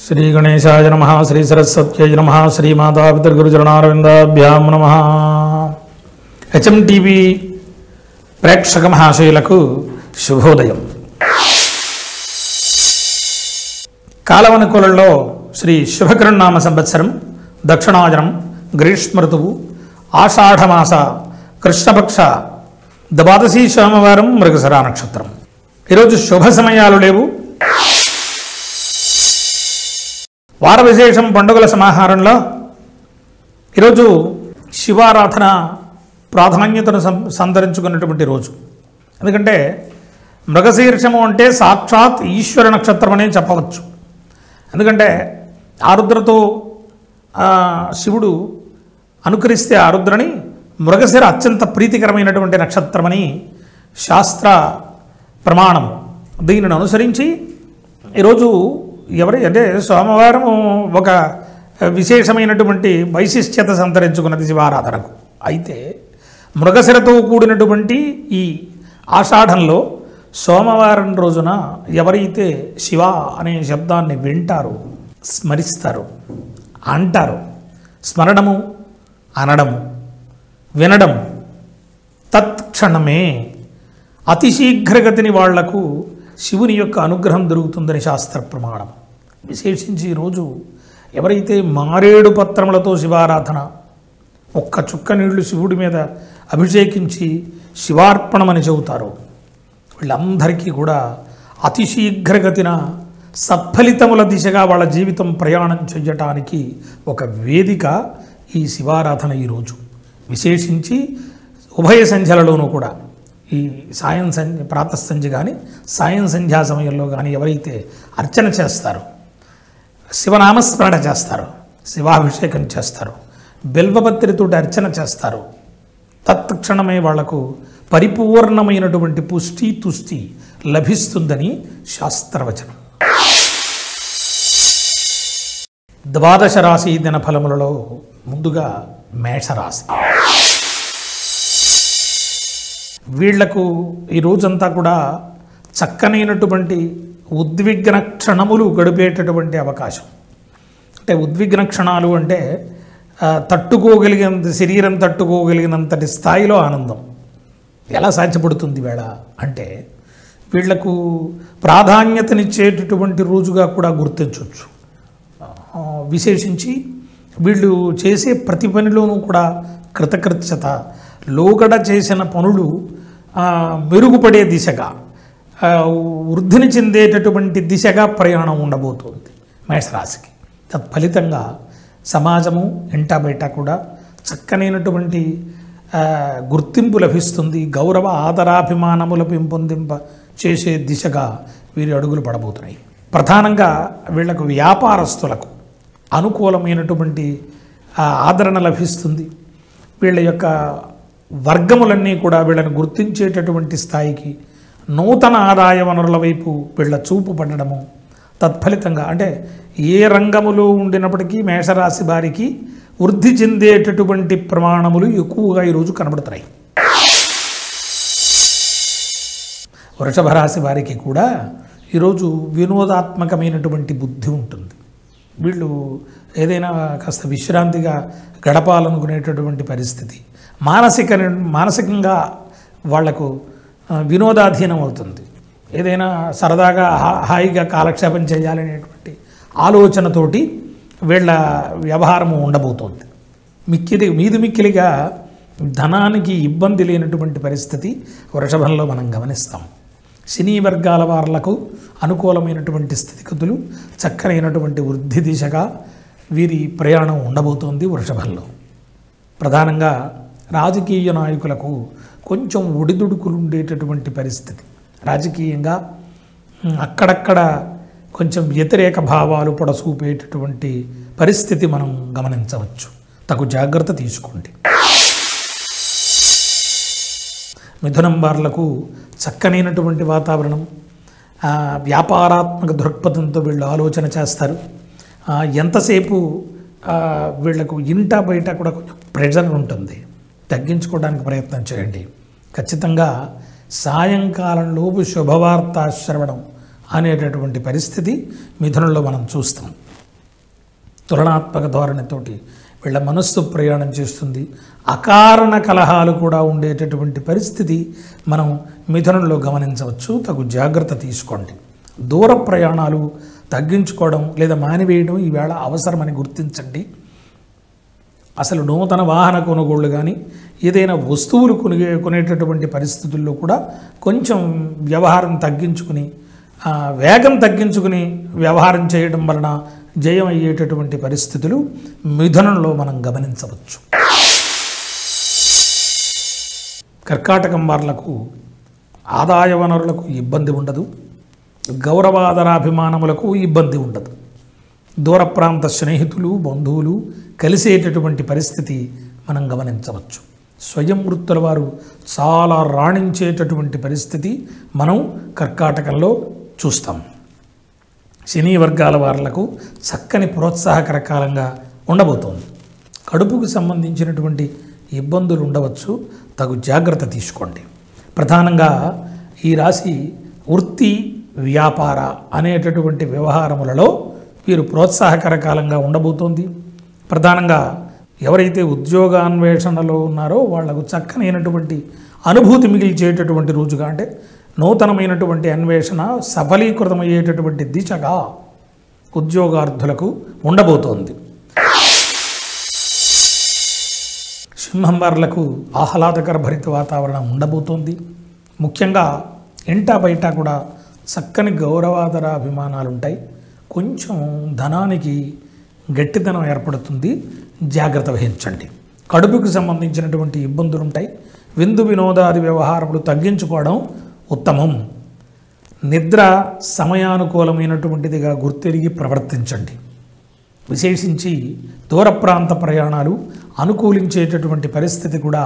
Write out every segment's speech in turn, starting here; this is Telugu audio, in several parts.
श्री गणेशाय नमः श्री सरस्वत्यै नमः श्री माता पितृगुरुचरणारविंदाभ्यां नमः। HMTV प्रेक्षक महाशयुలకు శుభోదయం। కాలవనుకూలంలో శ్రీ శుభకరణనామ సంవత్సరం దక్షిణాయనం గ్రీష్మ ఋతువు ఆషాఢమాస కృష్ణపక్ష ద్వాదశి సోమవారం మృగశిర నక్షత్రం। ఈరోజు శుభ సమయాలు లేవు। వార విశేషం పండుగల సమాహారంలో ఈరోజు శివారాధన ప్రాధాన్యతను సంతరించుకున్నటువంటి రోజు। ఎందుకంటే మృగశీర్షము అంటే సాక్షాత్ ఈశ్వర నక్షత్రం అనే చెప్పవచ్చు। ఎందుకంటే ఆరుద్రతో శివుడు అనుకరిస్తే ఆరుద్రని మృగశిర అత్యంత ప్రీతికరమైనటువంటి నక్షత్రమని శాస్త్ర ప్రమాణం। దీనిని అనుసరించి ఈరోజు ఎవరి అంటే సోమవారం ఒక విశేషమైనటువంటి వైశిష్ట్యత సంతరించుకున్నది శివారాధనకు। అయితే మృగశిరతో కూడినటువంటి ఈ ఆషాఢంలో సోమవారం రోజున ఎవరైతే శివ అనే శబ్దాన్ని వింటారో స్మరిస్తారో అంటారో, స్మరణము అనడము వినడం తత్క్షణమే అతి శీఘ్రగతిని వాళ్లకు శివుని యొక్క అనుగ్రహం దొరుకుతుందని శాస్త్ర ప్రమాణం। విశేషించి ఈరోజు ఎవరైతే మారేడు పత్రములతో శివారాధన ఒక్క చుక్క నీళ్లు శివుడి మీద అభిషేకించి శివార్పణమని చెబుతారో వీళ్ళందరికీ కూడా అతి శీఘ్రగతిన సత్ఫలితముల దిశగా వాళ్ళ జీవితం ప్రయాణం చేయటానికి ఒక వేదిక ఈ శివారాధన ఈరోజు। విశేషించి ఉభయ సంధ్యలలోనూ కూడా ఈ ప్రాతఃసంధ్య కానీ సాయం సంధ్యా సమయంలో కానీ ఎవరైతే అర్చన చేస్తారో, శివనామస్మరణ చేస్తారో, శివాభిషేకం చేస్తారో, బిల్వపత్రితో అర్చన చేస్తారో తత్క్షణమే వాళ్లకు పరిపూర్ణమైనటువంటి పుష్టి తుష్టి లభిస్తుందని శాస్త్రవచనం। ద్వాదశ రాశి దినఫలములలో ముందుగా మేషరాశి। వీళ్లకు ఈ రోజంతా కూడా చక్కనైనటువంటి ఉద్విగ్న క్షణములు గడిపేటటువంటి అవకాశం। అంటే ఉద్విగ్న క్షణాలు అంటే తట్టుకోగలిగినంత శరీరం తట్టుకోగలిగినంతటి స్థాయిలో ఆనందం ఎలా సాధ్యపడుతుంది వేళ అంటే వీళ్లకు ప్రాధాన్యతనిచ్చేటటువంటి రోజుగా కూడా గుర్తించవచ్చు। విశేషించి వీళ్ళు చేసే ప్రతి పనిలోనూ కూడా కృతకృత్యత, లోగడ చేసిన పనులు మెరుగుపడే దిశగా, వృద్ధిని చెందేటటువంటి దిశగా ప్రయాణం ఉండబోతోంది మేషరాశికి। తత్ఫలితంగా సమాజము ఇంటా బయట కూడా చక్కనైనటువంటి గుర్తింపు లభిస్తుంది। గౌరవ ఆదరాభిమానముల పెంపొందింప చేసే దిశగా వీరి అడుగులు పడబోతున్నాయి। ప్రధానంగా వీళ్లకు వ్యాపారస్తులకు అనుకూలమైనటువంటి ఆదరణ లభిస్తుంది। వీళ్ళ యొక్క వర్గములన్నీ కూడా వీళ్ళని గుర్తించేటటువంటి స్థాయికి నూతన ఆదాయ వనరుల వైపు వీళ్ళ చూపు పడడము తత్ఫలితంగా అంటే ఏ రంగములో ఉండినప్పటికీ మేషరాశి వారికి వృద్ధి చెందేటటువంటి ప్రమాణములు ఎక్కువగా ఈరోజు కనబడుతున్నాయి। వృషభ రాశి వారికి కూడా ఈరోజు వినోదాత్మకమైనటువంటి బుద్ధి ఉంటుంది। వీళ్ళు ఏదైనా కాస్త విశ్రాంతిగా గడపాలనుకునేటటువంటి పరిస్థితి, మానసికంగా వాళ్లకు వినోదాధీనం అవుతుంది। ఏదైనా సరదాగా హాయిగా కాలక్షేపం చేయాలనేటువంటి ఆలోచనతోటి వీళ్ళ వ్యవహారము ఉండబోతోంది। మిక్కిలిగా ధనానికి ఇబ్బంది లేనటువంటి పరిస్థితి వృషభంలో మనం గమనిస్తాం। సినీ వర్గాల వాళ్లకు అనుకూలమైనటువంటి స్థితిగతులు, చక్కనైనటువంటి వృద్ధి దిశగా వీరి ప్రయాణం ఉండబోతోంది వృషభంలో। ప్రధానంగా రాజకీయ నాయకులకు కొంచెం ఒడిదుడుకులు ఉండేటటువంటి పరిస్థితి, రాజకీయంగా అక్కడక్కడ కొంచెం వ్యతిరేక భావాలు పొడసూపేటటువంటి పరిస్థితి మనం గమనించవచ్చు। తగు జాగ్రత్త తీసుకోండి। మిథునం వాళ్లకు చక్కనైనటువంటి వాతావరణం, వ్యాపారాత్మక దృక్పథంతో వీళ్ళు ఆలోచన చేస్తారు। ఎంతసేపు వీళ్లకు ఇంట బయట కూడా కొంచెం ప్రెషర్ ఉంటుంది, తగ్గించుకోవడానికి ప్రయత్నం చేయండి। ఖచ్చితంగా సాయంకాలంలోపు శుభవార్త శ్రవణం అనేటటువంటి పరిస్థితి మిథునంలో మనం చూస్తాం। తులనాత్మక ధోరణితోటి వీళ్ళ మనస్సు ప్రయాణం చేస్తుంది. అకారణ కలహాలు కూడా ఉండేటటువంటి పరిస్థితి మనం మిథునంలో గమనించవచ్చు. తగు జాగ్రత్త తీసుకోండి. దూర ప్రయాణాలు తగ్గించుకోవడం లేదా మానివేయడం ఈవేళ అవసరమని గుర్తించండి. అసలు నూతన వాహన కొనుగోళ్లు కానీ ఏదైనా వస్తువులు కొనేటటువంటి పరిస్థితుల్లో కూడా కొంచెం వ్యవహారం తగ్గించుకుని వేగం తగ్గించుకుని వ్యవహారం చేయడం వలన జయం అయ్యేటటువంటి పరిస్థితులు మిథునంలో మనం గమనించవచ్చు. కర్కాటకం వాళ్లకు ఆదాయ వనరులకు ఇబ్బంది ఉండదు, గౌరవాదరాభిమానములకు ఇబ్బంది ఉండదు. దూర ప్రాంత స్నేహితులు బంధువులు కలిసేటటువంటి పరిస్థితి మనం గమనించవచ్చు. స్వయం వృత్తుల వారు చాలా రాణించేటటువంటి పరిస్థితి మనం కర్కాటకంలో చూస్తాం. సినీ వర్గాల వాళ్లకు చక్కని ప్రోత్సాహకర కాలంగా ఉండబోతోంది. కడుపుకు సంబంధించినటువంటి ఇబ్బందులు ఉండవచ్చు, తగు జాగ్రత్త తీసుకోండి. ప్రధానంగా ఈ రాశి వృత్తి వ్యాపార అనేటటువంటి వ్యవహారములలో వీరు ప్రోత్సాహకర కాలంగా ఉండబోతోంది. ప్రధానంగా ఎవరైతే ఉద్యోగాన్వేషణలో ఉన్నారో వాళ్లకు చక్కనైనటువంటి అనుభూతి మిగిల్చేటటువంటి రోజుగా, అంటే నూతనమైనటువంటి అన్వేషణ సఫలీకృతమయ్యేటటువంటి దిశగా ఉద్యోగార్థులకు ఉండబోతోంది. సింహం వాళ్లకు ఆహ్లాదకర భరిత వాతావరణం ఉండబోతోంది. ముఖ్యంగా ఇంటా బయట కూడా చక్కని గౌరవాదర అభిమానాలు ఉంటాయి. కొంచెం ధనానికి గట్టిదనం ఏర్పడుతుంది, జాగ్రత్త వహించండి. కడుపుకు సంబంధించినటువంటి ఇబ్బందులు ఉంటాయి. విందు వినోదాది వ్యవహారములు తగ్గించుకోవడం ఉత్తమం. నిద్ర సమయానుకూలమైనటువంటిదిగా గుర్తెరిగి ప్రవర్తించండి. విశేషించి దూర ప్రాంత ప్రయాణాలు అనుకూలించేటటువంటి పరిస్థితి కూడా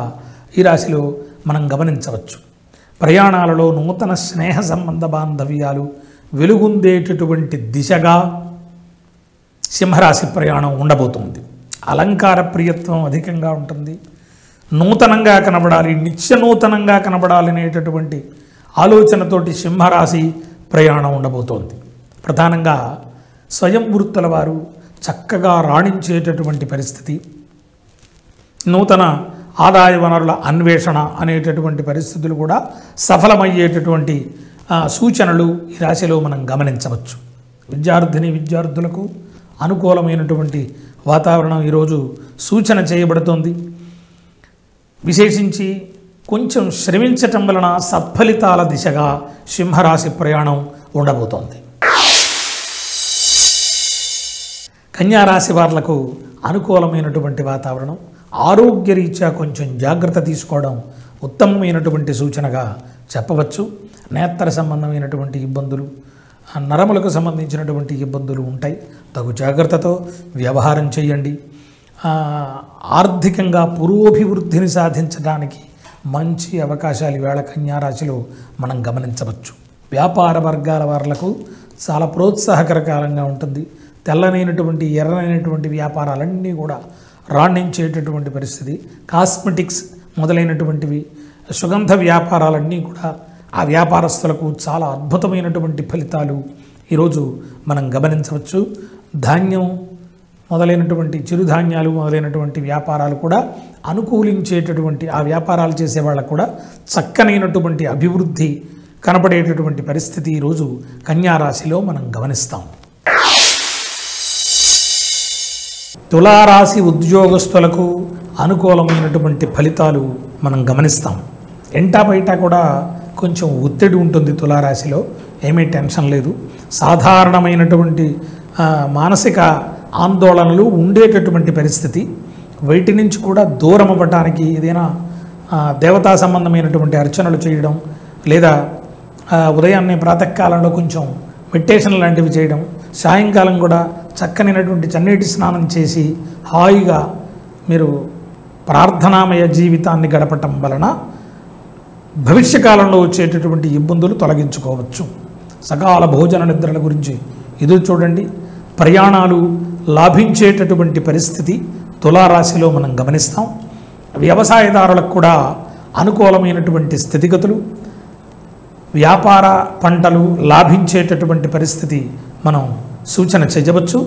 ఈ రాశిలో మనం గమనించవచ్చు. ప్రయాణాలలో నూతన స్నేహ సంబంధ బాంధవ్యాలు వెలుగొందేటటువంటి దిశగా సింహరాశి ప్రయాణం ఉండబోతుంది. అలంకార ప్రియత్వం అధికంగా ఉంటుంది. నూతనంగా కనబడాలి, నిత్య నూతనంగా కనబడాలి అనేటటువంటి ఆలోచనతోటి సింహరాశి ప్రయాణం ఉండబోతోంది. ప్రధానంగా స్వయం వృత్తుల వారు చక్కగా రాణించేటటువంటి పరిస్థితి, నూతన ఆదాయ వనరుల అన్వేషణ అనేటటువంటి పరిస్థితులు కూడా సఫలమయ్యేటటువంటి సూచనలు ఈ రాశిలో మనం గమనించవచ్చు. విద్యార్థులకు అనుకూలమైనటువంటి వాతావరణం ఈరోజు సూచన చేయబడుతోంది. విశేషించి కొంచెం శ్రమించటం వలన సత్ఫలితాల దిశగా సింహరాశి ప్రయాణం ఉండబోతోంది. కన్యారాశి వాళ్లకు అనుకూలమైనటువంటి వాతావరణం, ఆరోగ్యరీత్యా కొంచెం జాగ్రత్త తీసుకోవడం ఉత్తమమైనటువంటి సూచనగా చెప్పవచ్చు. నేత్ర సంబంధమైనటువంటి ఇబ్బందులు, నరములకు సంబంధించినటువంటి ఇబ్బందులు ఉంటాయి. తగు జాగ్రత్తతో వ్యవహారం చేయండి. ఆర్థికంగా పురోభివృద్ధిని సాధించడానికి మంచి అవకాశాలు ఈవేళ కన్యారాశిలో మనం గమనించవచ్చు. వ్యాపార వర్గాల వాళ్లకు చాలా ప్రోత్సాహకర కాలంగా ఉంటుంది. తెల్లనైనటువంటి ఎర్రనైనటువంటి వ్యాపారాలన్నీ కూడా రాణించేటటువంటి పరిస్థితి. కాస్మెటిక్స్ మొదలైనటువంటివి, సుగంధ వ్యాపారాలన్నీ కూడా ఆ వ్యాపారస్తులకు చాలా అద్భుతమైనటువంటి ఫలితాలు ఈరోజు మనం గమనించవచ్చు. ధాన్యం మొదలైనటువంటి చిరుధాన్యాలు మొదలైనటువంటి వ్యాపారాలు కూడా అనుకూలించేటటువంటి, ఆ వ్యాపారాలు చేసే వాళ్ళకు కూడా చక్కనైనటువంటి అభివృద్ధి కనపడేటటువంటి పరిస్థితి ఈరోజు కన్యారాశిలో మనం గమనిస్తాం. తులారాశి ఉద్యోగస్తులకు అనుకూలమైనటువంటి ఫలితాలు మనం గమనిస్తాం. ఎంటా బయట కూడా కొంచెం ఒత్తిడి ఉంటుంది తులారాశిలో, ఏమీ టెన్షన్ లేదు. సాధారణమైనటువంటి మానసిక ఆందోళనలు ఉండేటటువంటి పరిస్థితి. వీటి నుంచి కూడా దూరం అవ్వటానికి ఏదైనా దేవతా సంబంధమైనటువంటి అర్చనలు చేయడం, లేదా ఉదయాన్నే ప్రాతకాలంలో కొంచెం మెడిటేషన్ లాంటివి చేయడం, సాయంకాలం కూడా చక్కనైనటువంటి చన్నీటి స్నానం చేసి హాయిగా మీరు ప్రార్థనామయ జీవితాన్ని గడపటం వలన భవిష్యకాలంలో వచ్చేటటువంటి ఇబ్బందులు తొలగించుకోవచ్చు. సకాల భోజన నిద్రల గురించి ఎదురు చూడండి. ప్రయాణాలు లాభించేటటువంటి పరిస్థితి తులారాశిలో మనం గమనిస్తాం. వ్యవసాయదారులకు కూడా అనుకూలమైనటువంటి స్థితిగతులు, వ్యాపార పంటలు లాభించేటటువంటి పరిస్థితి మనం సూచన చేయవచ్చు.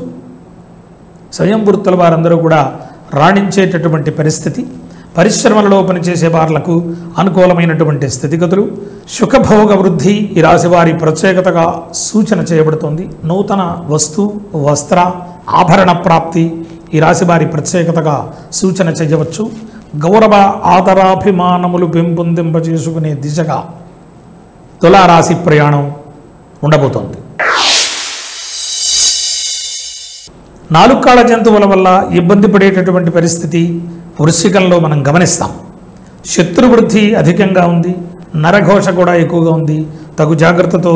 స్వయం వృత్తుల వారందరూ కూడా రాణించేటటువంటి పరిస్థితి, పరిశ్రమలలో పనిచేసే వాళ్లకు అనుకూలమైనటువంటి స్థితిగతులు, సుఖభోగ వృద్ధి ఈ రాశి వారి ప్రత్యేకతగా సూచన చేయబడుతోంది. నూతన వస్తు వస్త్ర ఆభరణ ప్రాప్తి ఈ రాశి వారి ప్రత్యేకతగా సూచన చేయవచ్చు. గౌరవ ఆదరాభిమానములు పెంపొందింపజేసుకునే దిశగా తులారాశి ప్రయాణం ఉండబోతోంది. 4 కాళ్ళ జంతువుల వల్ల ఇబ్బంది పడేటటువంటి పరిస్థితి వృశ్చికంలో మనం గమనిస్తాం. శత్రువృద్ధి అధికంగా ఉంది, నరఘోష కూడా ఎక్కువగా ఉంది. తగు జాగ్రత్తతో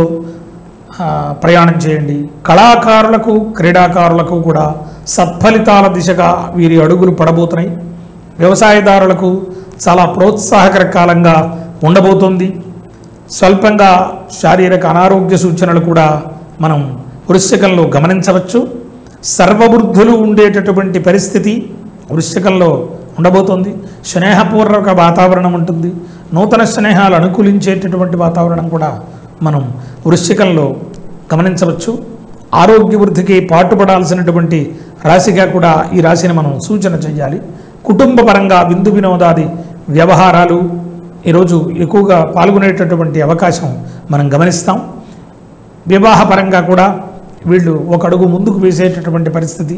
ప్రయాణం చేయండి. కళాకారులకు క్రీడాకారులకు కూడా సత్ఫలితాల దిశగా వీరి అడుగులు పడబోతున్నాయి. వ్యవసాయదారులకు చాలా ప్రోత్సాహకర కాలంగా ఉండబోతోంది. స్వల్పంగా శారీరక అనారోగ్య సూచనలు కూడా మనం వృశ్చికంలో గమనించవచ్చు. సర్వవృద్ధులు ఉండేటటువంటి పరిస్థితి వృశ్చికంలో ఉండబోతోంది. స్నేహపూర్వక వాతావరణం ఉంటుంది. నూతన స్నేహాలు అనుకూలించేటటువంటి వాతావరణం కూడా మనం వృశ్చికంలో గమనించవచ్చు. ఆరోగ్య వృద్ధికి పాటుపడాల్సినటువంటి రాశిగా కూడా ఈ రాశిని మనం సూచన చేయాలి. కుటుంబ పరంగా విందు వినోదాది వ్యవహారాలు ఈరోజు ఎక్కువగా పాల్గొనేటటువంటి అవకాశం మనం గమనిస్తాం. వివాహపరంగా కూడా వీళ్ళు ఒక అడుగు ముందుకు వేసేటటువంటి పరిస్థితి.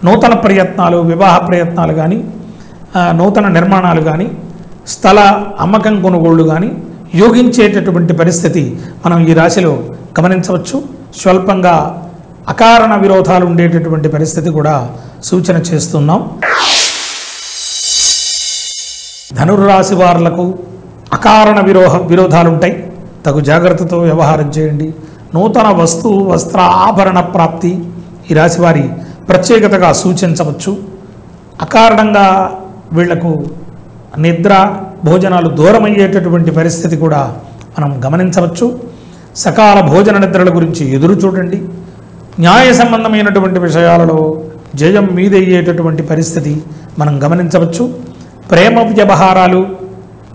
నూతన ప్రయత్నాలు, వివాహ ప్రయత్నాలు కానీ, నూతన నిర్మాణాలు కానీ, స్థల అమ్మకం కొనుగోళ్లు కానీ యోగించేటటువంటి పరిస్థితి మనం ఈ రాశిలో గమనించవచ్చు. స్వల్పంగా అకారణ విరోధాలు ఉండేటటువంటి పరిస్థితి కూడా సూచన చేస్తున్నాం. ధనుర్రాశి వారులకు అకారణ విరోధాలు ఉంటాయి. తగు జాగ్రత్తతో వ్యవహారం చేయండి. నూతన వస్తు వస్త్ర ఆభరణ ప్రాప్తి ఈ రాశి వారి ప్రత్యేకతగా సూచించవచ్చు. అకారణంగా వీళ్లకు నిద్ర భోజనాలు దూరమయ్యేటటువంటి పరిస్థితి కూడా మనం గమనించవచ్చు. సకాల భోజన నిద్రల గురించి ఎదురు చూడండి. న్యాయ సంబంధమైనటువంటి విషయాలలో జయం మీదయ్యేటటువంటి పరిస్థితి మనం గమనించవచ్చు. ప్రేమ వ్యవహారాలు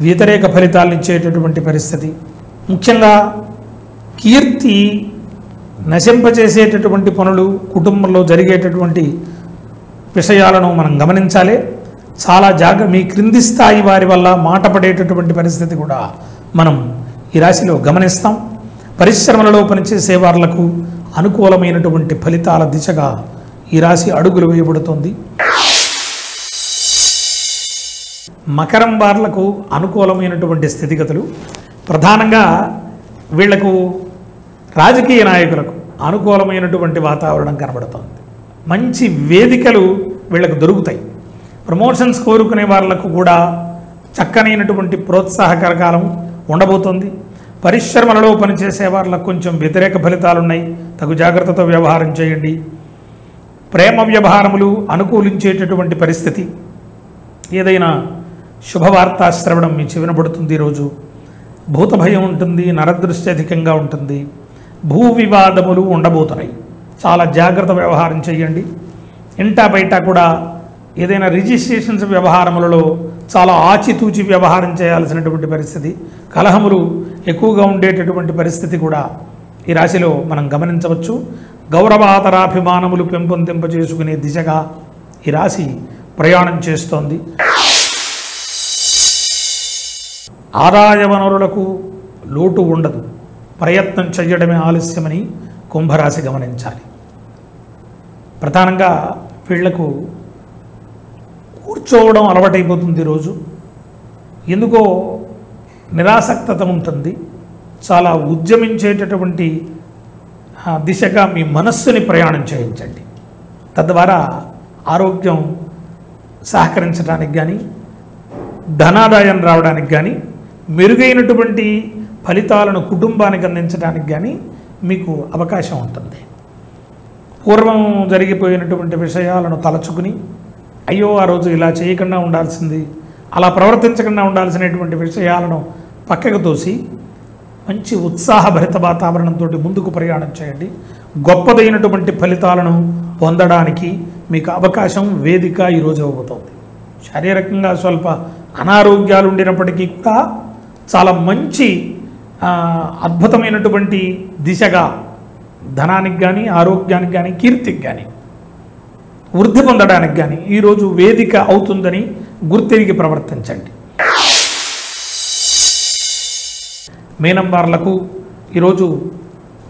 వ్యతిరేక ఫలితాలను ఇచ్చేటటువంటి పరిస్థితి. ముఖ్యంగా కీర్తి నశింపచేసేటటువంటి పనులు కుటుంబంలో జరిగేటటువంటి విషయాలను మనం గమనించాలి. చాలా మీ క్రింది స్థాయి వారి వల్ల మాట పడేటటువంటి పరిస్థితి కూడా మనం ఈ రాశిలో గమనిస్తాం. పరిశ్రమలలో పనిచేసే వాళ్లకు అనుకూలమైనటువంటి ఫలితాల దిశగా ఈ రాశి అడుగులు వేయబడుతోంది. మకరం వాళ్లకు అనుకూలమైనటువంటి స్థితిగతులు, ప్రధానంగా వీళ్లకు రాజకీయ నాయకులకు అనుకూలమైనటువంటి వాతావరణం కనబడుతోంది. మంచి వేదికలు వీళ్లకు దొరుకుతాయి. ప్రమోషన్స్ కోరుకునే వాళ్లకు కూడా చక్కనైనటువంటి ప్రోత్సాహకర కాలం ఉండబోతోంది. పరిశ్రమలలో పనిచేసే వాళ్ళకు కొంచెం వ్యతిరేక ఫలితాలు ఉన్నాయి. తగు జాగ్రత్తతో వ్యవహారం చేయండి. ప్రేమ వ్యవహారములు అనుకూలించేటటువంటి పరిస్థితి. ఏదైనా శుభవార్తా శ్రవణం మీ చెవినబడుతుంది. ఈరోజు భూత భయం ఉంటుంది, నరదృష్టి అధికంగా ఉంటుంది. భూ వివాదములు ఉండబోతున్నాయి. చాలా జాగ్రత్త వ్యవహారం చేయండి. ఇంటా బయట కూడా ఏదైనా రిజిస్ట్రేషన్స్ వ్యవహారములలో చాలా ఆచితూచి వ్యవహారం చేయాల్సినటువంటి పరిస్థితి. కలహములు ఎక్కువగా ఉండేటటువంటి పరిస్థితి కూడా ఈ రాశిలో మనం గమనించవచ్చు. గౌరవాతరాభిమానములు పెంపొందింపజేసుకునే దిశగా ఈ రాశి ప్రయాణం చేస్తోంది. ఆదాయ వనరులకు లోటు ఉండదు. ప్రయత్నం చేయడమే ఆలస్యమని కుంభరాశి గమనించాలి. ప్రధానంగా వీళ్లకు కూర్చోవడం అలవాటైపోతుంది. ఈరోజు ఎందుకో నిరాసక్తత ఉంటుంది. చాలా ఉద్యమించేటటువంటి దిశగా మీ మనస్సుని ప్రయాణం చేయించండి. తద్వారా ఆరోగ్యం సహకరించడానికి కానీ, ధనాదాయం రావడానికి కానీ, మెరుగైనటువంటి ఫలితాలను కుటుంబానికి అందించడానికి కానీ మీకు అవకాశం ఉంటుంది. పూర్వం జరిగిపోయినటువంటి విషయాలను తలచుకుని అయ్యో ఆ రోజు ఇలా చేయకుండా ఉండాల్సింది, అలా ప్రవర్తించకుండా ఉండాల్సినటువంటి విషయాలను పక్కకు తోసి మంచి ఉత్సాహభరిత వాతావరణంతో ముందుకు ప్రయాణం చేయండి. గొప్పదైనటువంటి ఫలితాలను పొందడానికి మీకు అవకాశం, వేదిక ఈరోజు ఇవ్వబోతోంది. శారీరకంగా స్వల్ప అనారోగ్యాలు ఉండినప్పటికీ కూడా చాలా మంచి అద్భుతమైనటువంటి దిశగా ధనానికి కానీ, ఆరోగ్యానికి కానీ, కీర్తికి కానీ వృద్ధి పొందడానికి కానీ ఈరోజు వేదిక అవుతుందని గుర్తెరిగి ప్రవర్తించండి. మీనం వార్లకు ఈరోజు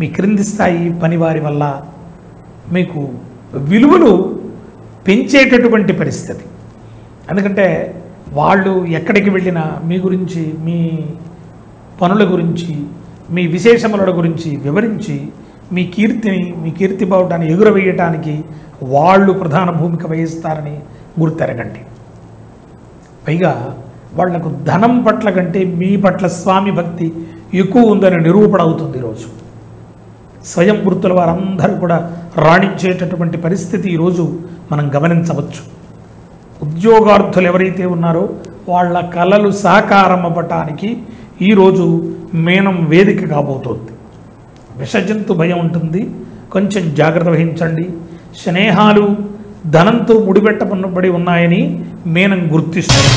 మీ క్రింది స్థాయి పనివారి వల్ల మీకు విలువలు పెంచేటటువంటి పరిస్థితి. ఎందుకంటే వాళ్ళు ఎక్కడికి వెళ్ళినా మీ గురించి, మీ పనుల గురించి, మీ విశేషముల గురించి వివరించి మీ కీర్తిని, మీ కీర్తి బావుటాన్ని ఎగురవేయటానికి వాళ్ళు ప్రధాన భూమిక వహిస్తారని గుర్తెరగండి. పైగా వాళ్లకు ధనం పట్ల కంటే మీ పట్ల స్వామి భక్తి ఎక్కువ ఉందని నిరూపణ అవుతుంది. ఈరోజు స్వయం వృత్తుల వారందరూ కూడా రాణించేటటువంటి పరిస్థితి ఈరోజు మనం గమనించవచ్చు. ఉద్యోగార్థులు ఎవరైతే ఉన్నారో వాళ్ళ కలలు సాకారం అవ్వటానికి ఈరోజు మీనం వేదిక కాబోతోంది. విషజంతు భయం ఉంటుంది, కొంచెం జాగ్రత్త వహించండి. స్నేహాలు ధనంతో ముడిపెట్టబడి ఉన్నాయని మీనం గుర్తిస్తుంది.